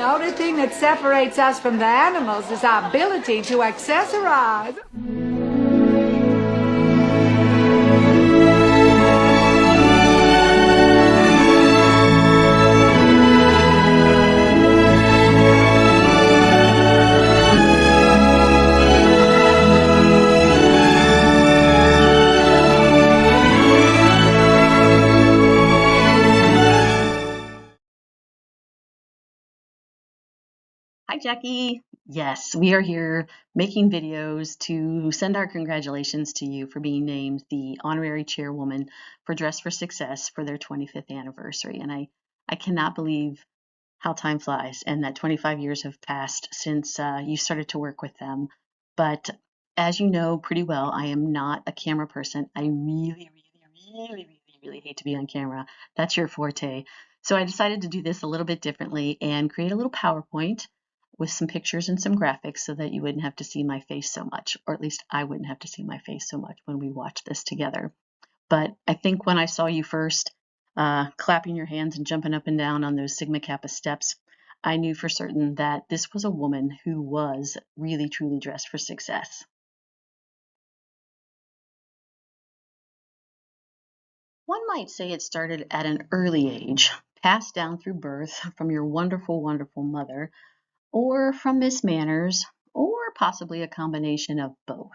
only thing that separates us from the animals is our ability to accessorize. Hi, Jackie. Yes, we are here making videos to send our congratulations to you for being named the honorary chairwoman for Dress for Success for their 25th anniversary. And I cannot believe how time flies and that 25 years have passed since you started to work with them. But as you know pretty well, I am not a camera person. I really hate to be on camera. That's your forte. So I decided to do this a little bit differently and create a little PowerPoint with some pictures and some graphics so that you wouldn't have to see my face so much, or at least I wouldn't have to see my face so much when we watch this together. But I think when I saw you first clapping your hands and jumping up and down on those Sigma Kappa steps, I knew for certain that this was a woman who was really truly dressed for success. One might say it started at an early age, passed down through birth from your wonderful, wonderful mother, or from Miss Manners, or possibly a combination of both.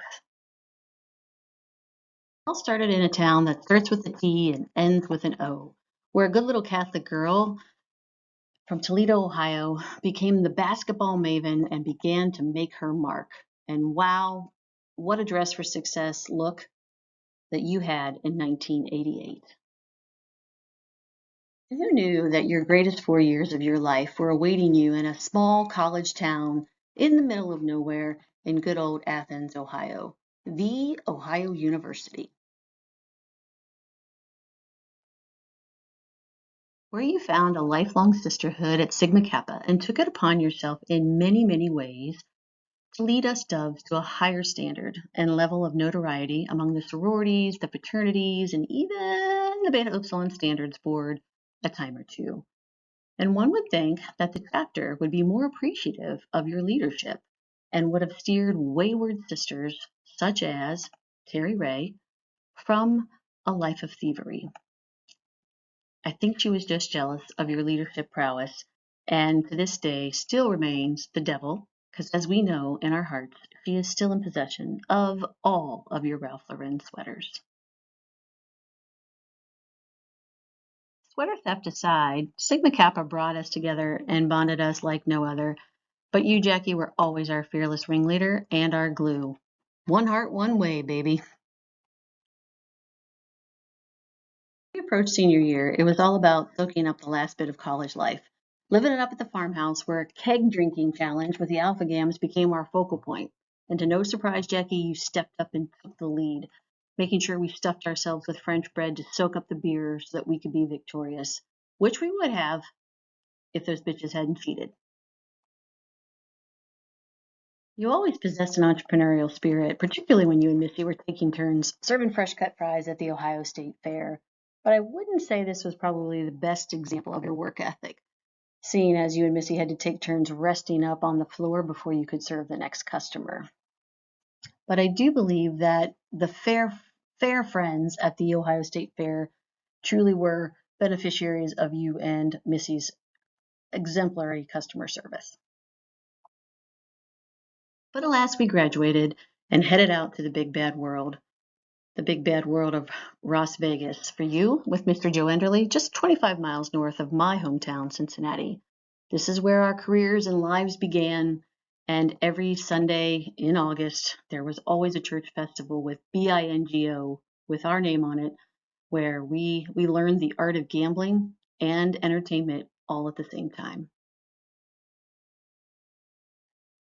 It all started in a town that starts with a T and ends with an O, where a good little Catholic girl from Toledo, Ohio, became the basketball maven and began to make her mark. And wow, what a dress for success look that you had in 1988. Who knew that your greatest 4 years of your life were awaiting you in a small college town in the middle of nowhere in good old Athens, Ohio, the Ohio University, where you found a lifelong sisterhood at Sigma Kappa and took it upon yourself in many, many ways to lead us doves to a higher standard and level of notoriety among the sororities, the fraternities, and even the Beta Upsilon Standards Board a time or two. And one would think that the chapter would be more appreciative of your leadership and would have steered wayward sisters such as Terry Ray from a life of thievery. I think she was just jealous of your leadership prowess and to this day still remains the devil, because as we know in our hearts, she is still in possession of all of your Ralph Lauren sweaters. Sweater theft aside, Sigma Kappa brought us together and bonded us like no other. But you, Jackie, were always our fearless ringleader and our glue. One heart, one way, baby. We approached senior year, it was all about soaking up the last bit of college life. Living it up at the farmhouse where a keg drinking challenge with the Alpha Gams became our focal point. And to no surprise, Jackie, you stepped up and took the lead, making sure we stuffed ourselves with French bread to soak up the beer so that we could be victorious, which we would have if those bitches hadn't cheated. You always possessed an entrepreneurial spirit, particularly when you and Missy were taking turns serving fresh cut fries at the Ohio State Fair. But I wouldn't say this was probably the best example of your work ethic, seeing as you and Missy had to take turns resting up on the floor before you could serve the next customer. But I do believe that the fair friends at the Ohio State Fair truly were beneficiaries of you and Missy's exemplary customer service. But alas, we graduated and headed out to the big bad world of Las Vegas for you with Mr. Joe Enderle, just 25 miles north of my hometown, Cincinnati. This is where our careers and lives began, and every Sunday in August, there was always a church festival with BINGO with our name on it, where we learned the art of gambling and entertainment all at the same time.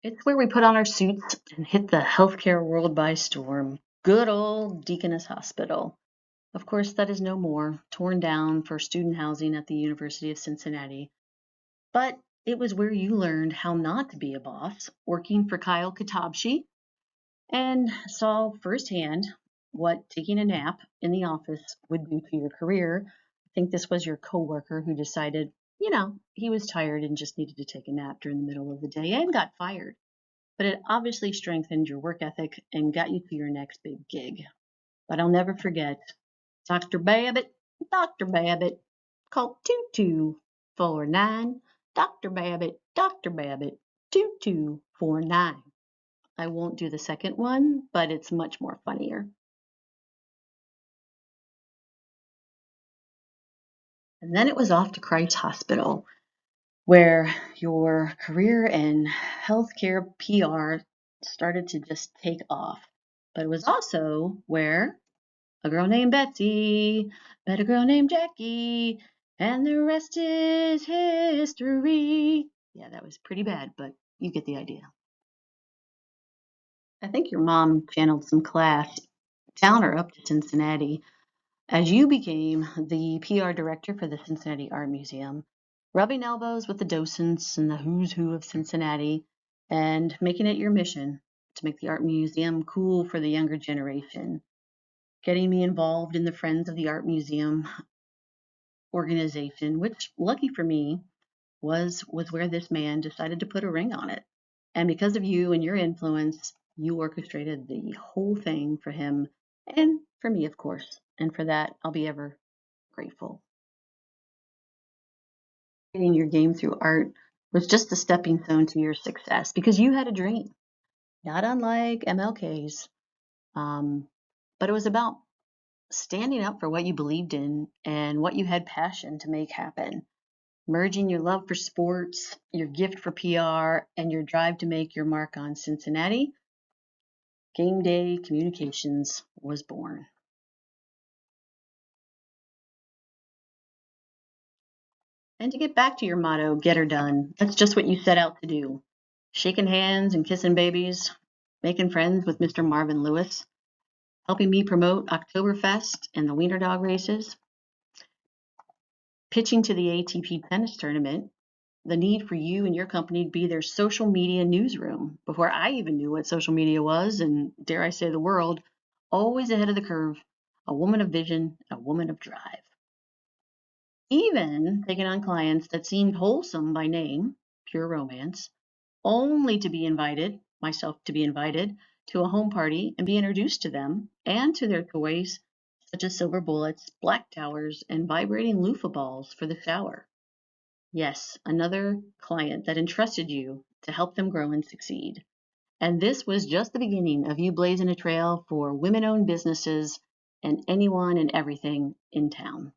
It's where we put on our suits and hit the healthcare world by storm. Good old Deaconess Hospital. Of course, that is no more, torn down for student housing at the University of Cincinnati. But it was where you learned how not to be a boss, working for Kyle Katabshi, and saw firsthand what taking a nap in the office would do to your career. I think this was your coworker who decided, He was tired and just needed to take a nap during the middle of the day and got fired. But it obviously strengthened your work ethic and got you to your next big gig. But I'll never forget Dr. Babbitt, Dr. Babbitt, call 2249. Dr. Babbitt, 2249. I won't do the second one, but it's much more funnier. And then it was off to Christ Hospital, where your career in healthcare PR started to just take off. But it was also where a girl named Betsy met a girl named Jackie, and the rest is history. Yeah, that was pretty bad, but you get the idea. I think your mom channeled some class down or up to Cincinnati as you became the PR director for the Cincinnati Art Museum, rubbing elbows with the docents and the who's who of Cincinnati, and making it your mission to make the art museum cool for the younger generation. Getting me involved in the Friends of the Art Museum organization, which, lucky for me, was where this man decided to put a ring on it. And because of you and your influence, you orchestrated the whole thing for him and for me, of course. And for that, I'll be ever grateful. Getting your game through art was just a stepping stone to your success because you had a dream, not unlike MLK's. But it was about standing up for what you believed in and what you had passion to make happen. Merging your love for sports, your gift for PR, and your drive to make your mark on Cincinnati, Game Day Communications was born. And to get back to your motto, get her done, that's just what you set out to do. Shaking hands and kissing babies, making friends with Mr. Marvin Lewis, helping me promote Oktoberfest and the Wiener Dog races, pitching to the ATP tennis tournament, the need for you and your company to be their social media newsroom before I even knew what social media was, and dare I say the world, always ahead of the curve, a woman of vision, a woman of drive. Even taking on clients that seemed wholesome by name, pure romance, only to be invited, myself to be invited, to a home party and be introduced to them and to their toys, such as silver bullets, black towers, and vibrating loofah balls for the shower. Yes, another client that entrusted you to help them grow and succeed. And this was just the beginning of you blazing a trail for women-owned businesses and anyone and everything in town.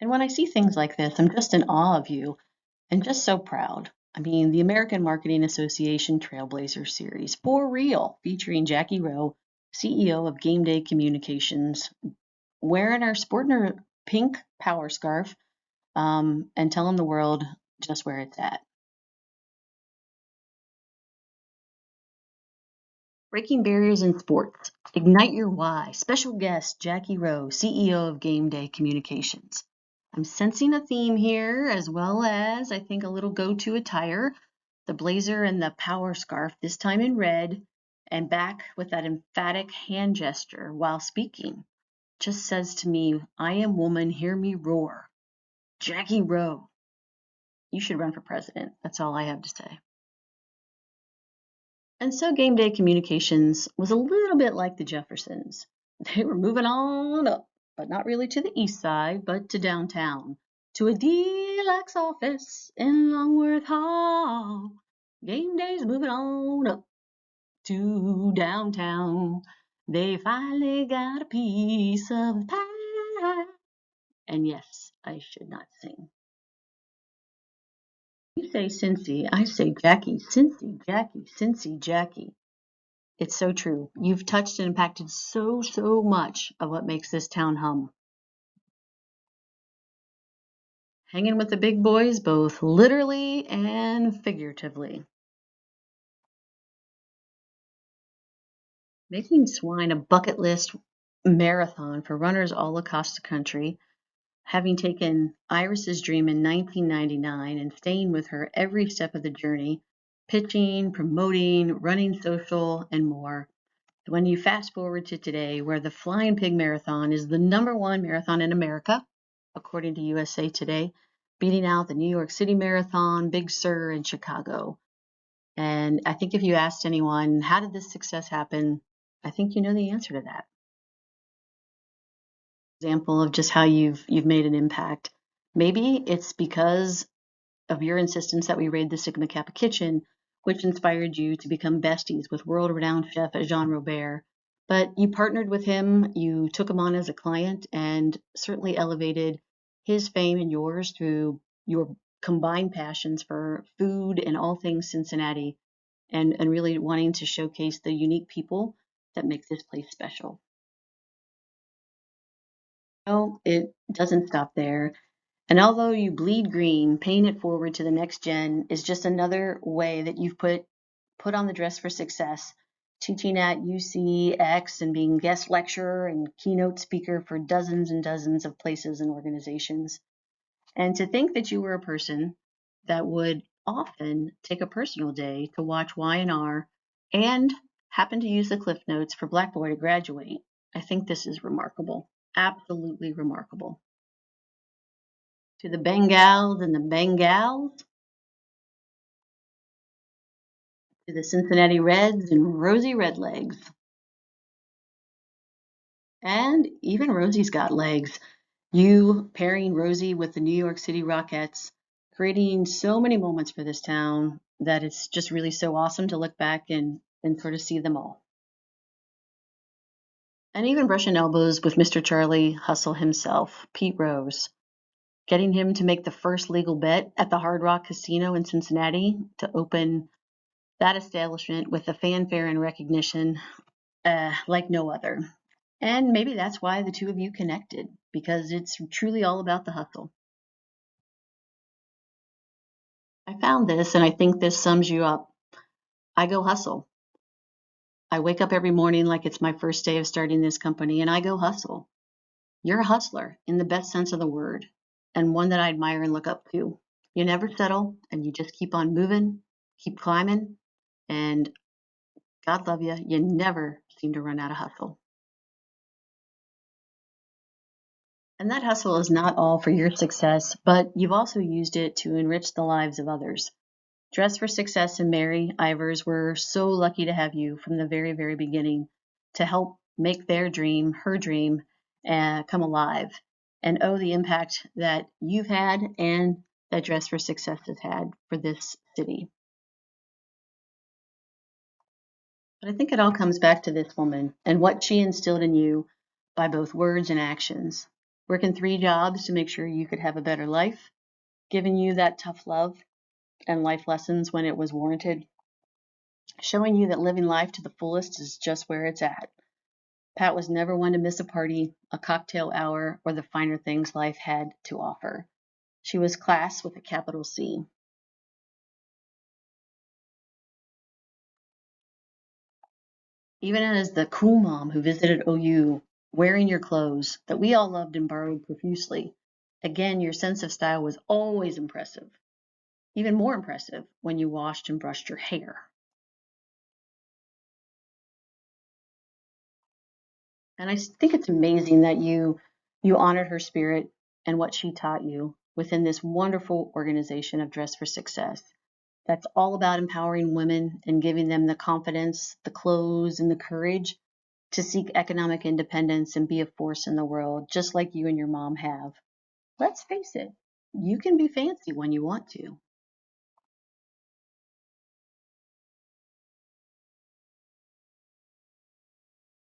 And when I see things like this, I'm just in awe of you and just so proud. I mean, the American Marketing Association Trailblazer Series, for real, featuring Jackie Reau, CEO of Game Day Communications, sporting her pink power scarf, and telling the world just where it's at. Breaking barriers in sports. Ignite your why. Special guest Jackie Reau, CEO of Game Day Communications. I'm sensing a theme here, as well as, I think, a little go-to attire. The blazer and the power scarf, this time in red, and back with that emphatic hand gesture while speaking. Just says to me, I am woman, hear me roar. Jackie Reau. You should run for president. That's all I have to say. And so Game Day Communications was a little bit like the Jeffersons. They were moving on up, but not really to the east side, but to downtown, to a deluxe office in Longworth Hall. Game Day's moving on up to downtown. They finally got a piece of the pie. And yes, I should not sing. You say Cincy, I say Jackie. Cincy, Jackie, Cincy, Jackie. It's so true. You've touched and impacted so much of what makes this town hum. Hanging with the big boys, both literally and figuratively. Making Swine a bucket list marathon for runners all across the country, having taken Iris's dream in 1999 and staying with her every step of the journey, pitching, promoting, running social, and more. When you fast forward to today, where the Flying Pig Marathon is the #1 marathon in America, according to USA Today, beating out the New York City Marathon, Big Sur, and Chicago. And I think if you asked anyone, how did this success happen? I think you know the answer to that. Example of just how you've made an impact. Maybe it's because of your insistence that we raid the Sigma Kappa kitchen, which inspired you to become besties with world-renowned chef Jean Robert. But you partnered with him, you took him on as a client, and certainly elevated his fame and yours through your combined passions for food and all things Cincinnati, and really wanting to showcase the unique people that make this place special. No, it doesn't stop there. And although you bleed green, paying it forward to the next gen is just another way that you've put on the dress for success, teaching at UCX and being guest lecturer and keynote speaker for dozens and dozens of places and organizations. And to think that you were a person that would often take a personal day to watch Y&R and happen to use the Cliff Notes for Black Boy to graduate, I think this is remarkable. Absolutely remarkable. To the Bengals and the Bengals, to the Cincinnati Reds and Rosie Redlegs. And even Rosie's got legs. You pairing Rosie with the New York City Rockettes, creating so many moments for this town that it's just really so awesome to look back and sort of see them all. And even brushing elbows with Mr. Charlie Hustle himself, Pete Rose, getting him to make the first legal bet at the Hard Rock Casino in Cincinnati to open that establishment with a fanfare and recognition like no other. And maybe that's why the two of you connected, because it's truly all about the hustle. I found this, and I think this sums you up. I go hustle. I wake up every morning like it's my first day of starting this company, and I go hustle. You're a hustler in the best sense of the word, and one that I admire and look up to. You never settle, and you just keep on moving, keep climbing, and God love you, you never seem to run out of hustle. And that hustle is not all for your success, but you've also used it to enrich the lives of others. Dress for Success and Mary Ivers were so lucky to have you from the very, very beginning to help make their dream, her dream, come alive. And oh, the impact that you've had and that Dress for Success has had for this city. But I think it all comes back to this woman and what she instilled in you by both words and actions. Working 3 jobs to make sure you could have a better life, giving you that tough love and life lessons when it was warranted, showing you that living life to the fullest is just where it's at. Pat was never one to miss a party, a cocktail hour, or the finer things life had to offer. She was class with a capital C. Even as the cool mom who visited OU wearing your clothes that we all loved and borrowed profusely, again, your sense of style was always impressive. Even more impressive when you washed and brushed your hair. And I think it's amazing that you honored her spirit and what she taught you within this wonderful organization of Dress for Success. That's all about empowering women and giving them the confidence, the clothes, and the courage to seek economic independence and be a force in the world, just like you and your mom have. Let's face it, you can be fancy when you want to.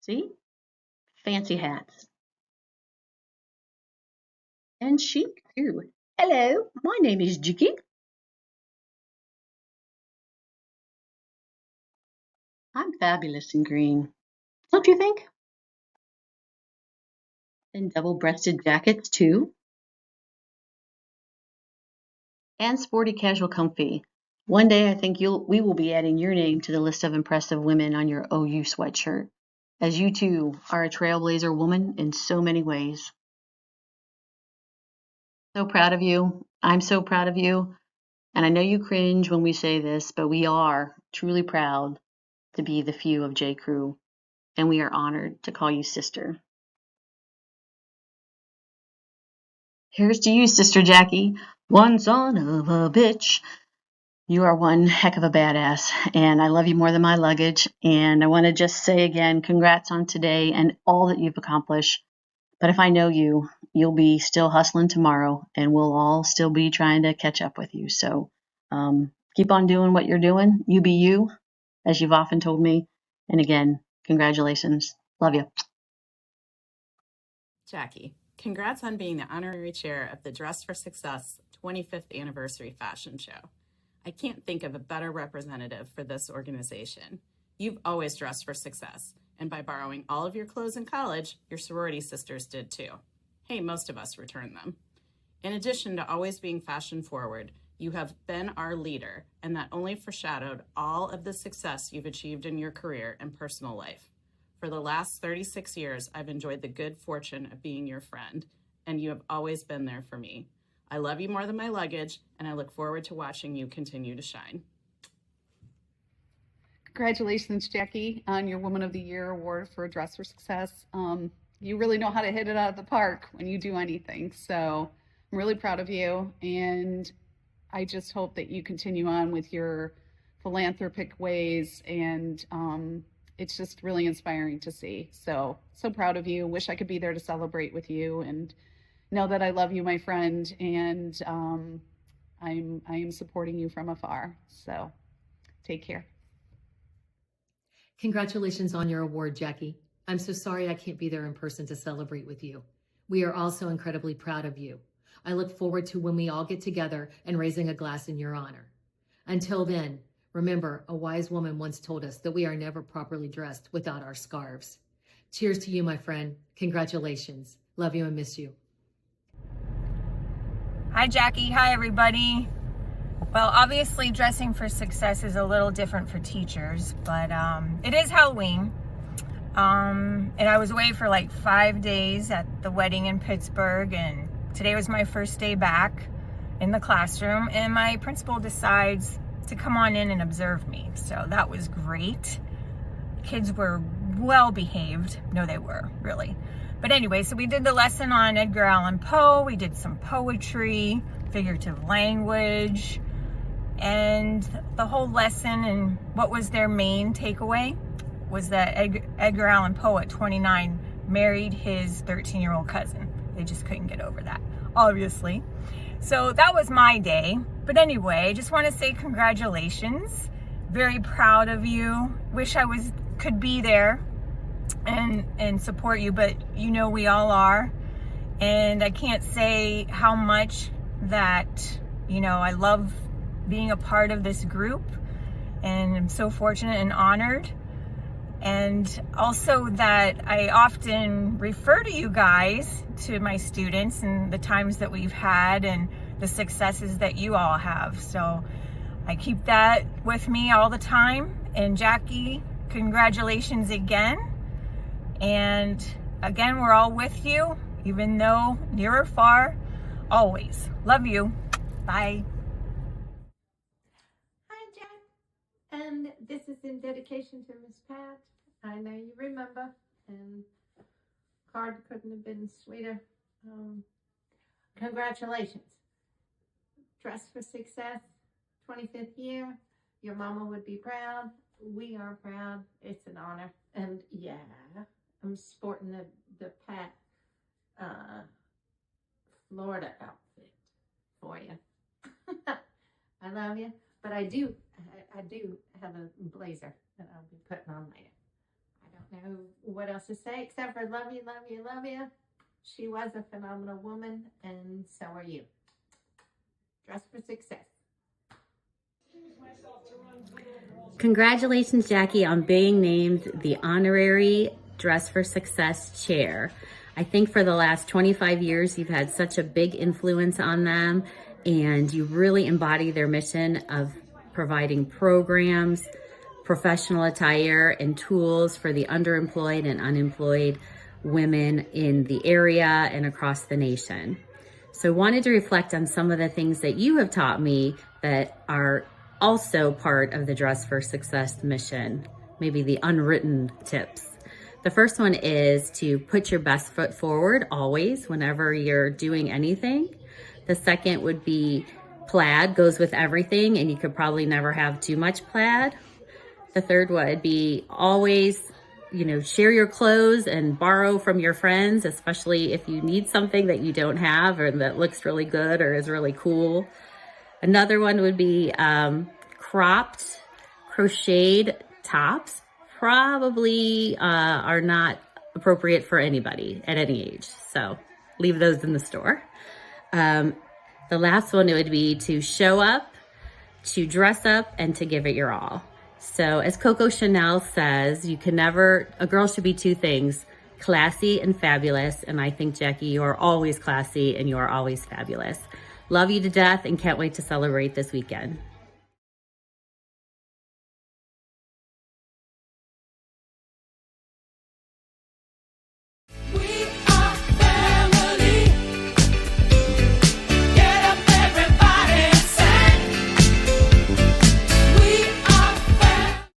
See? Fancy hats. And chic, too. Hello, my name is Jackie. I'm fabulous in green. Don't you think? And double-breasted jackets, too. And sporty casual comfy. One day I think we will be adding your name to the list of impressive women on your OU sweatshirt, as you too are a trailblazer woman in so many ways. So proud of you. I'm so proud of you. And I know you cringe when we say this, but we are truly proud to be the few of J. Crew, and we are honored to call you sister. Here's to you, Sister Jackie. One son of a bitch. You are one heck of a badass, and I love you more than my luggage. And I want to just say again, congrats on today and all that you've accomplished. But if I know you, you'll be still hustling tomorrow, and we'll all still be trying to catch up with you. So keep on doing what you're doing. You be you, as you've often told me. And again, congratulations. Love you. Jackie, congrats on being the honorary chair of the Dress for Success 25th Anniversary Fashion Show. I can't think of a better representative for this organization. You've always dressed for success, and by borrowing all of your clothes in college, your sorority sisters did too. Hey, most of us returned them. In addition to always being fashion forward, you have been our leader, and that only foreshadowed all of the success you've achieved in your career and personal life. For the last 36 years, I've enjoyed the good fortune of being your friend, and you have always been there for me. I love you more than my luggage, and I look forward to watching you continue to shine. Congratulations, Jackie, on your Woman of the Year award for Dress for Success. You really know how to hit it out of the park when you do anything. So I'm really proud of you. And I just hope that you continue on with your philanthropic ways. And it's just really inspiring to see. So proud of you. Wish I could be there to celebrate with you. And know that I love you, my friend. And I am supporting you from afar. So take care. Congratulations on your award, Jackie. I'm so sorry I can't be there in person to celebrate with you. We are also incredibly proud of you. I look forward to when we all get together and raising a glass in your honor. Until then, remember, a wise woman once told us that we are never properly dressed without our scarves. Cheers to you, my friend. Congratulations. Love you and miss you. Hi, Jackie. Hi, everybody. Well, obviously, dressing for success is a little different for teachers, but it is Halloween. And I was away for like 5 days at the wedding in Pittsburgh, and today was my first day back in the classroom, and my principal decides to come on in and observe me. So that was great. Kids were well behaved. No, they were, really. But anyway, so we did the lesson on Edgar Allan Poe. We did some poetry, figurative language, and the whole lesson, and what was their main takeaway was that Edgar Allan Poe at 29 married his 13-year-old cousin. They just couldn't get over that, obviously. So that was my day. But anyway, I just want to say congratulations. Very proud of you. Wish I could be there and support you, but you know we all are. And I can't say how much that, I love being a part of this group, and I'm so fortunate and honored. And also that I often refer to you guys, to my students, and the times that we've had and the successes that you all have. So I keep that with me all the time. And Jackie, congratulations again. And again, we're all with you, even though near or far, always. Love you. Bye. Hi, Jack. And this is in dedication to Miss Pat. I know you remember, and card couldn't have been sweeter. Congratulations. Dress for Success, 25th year. Your mama would be proud. We are proud. It's an honor. And yeah, I'm sporting the Pat Florida outfit for you. I love you, but I do have a blazer that I'll be putting on later. I don't know what else to say except for love you, love you, love you. She was a phenomenal woman, and so are you. Dress for Success. Congratulations, Jackie, on being named the honorary Dress for Success chair. I think for the last 25 years, you've had such a big influence on them, and you really embody their mission of providing programs, professional attire, and tools for the underemployed and unemployed women in the area and across the nation. So I wanted to reflect on some of the things that you have taught me that are also part of the Dress for Success mission, maybe the unwritten tips. The first one is to put your best foot forward always, whenever you're doing anything. The second would be plaid goes with everything, and you could probably never have too much plaid. The third would be always, share your clothes and borrow from your friends, especially if you need something that you don't have or that looks really good or is really cool. Another one would be cropped, crocheted tops. Probably are not appropriate for anybody at any age. So leave those in the store. The last one would be to show up, to dress up, and to give it your all. So as Coco Chanel says, a girl should be two things, classy and fabulous. And I think, Jackie, you are always classy and you are always fabulous. Love you to death and can't wait to celebrate this weekend.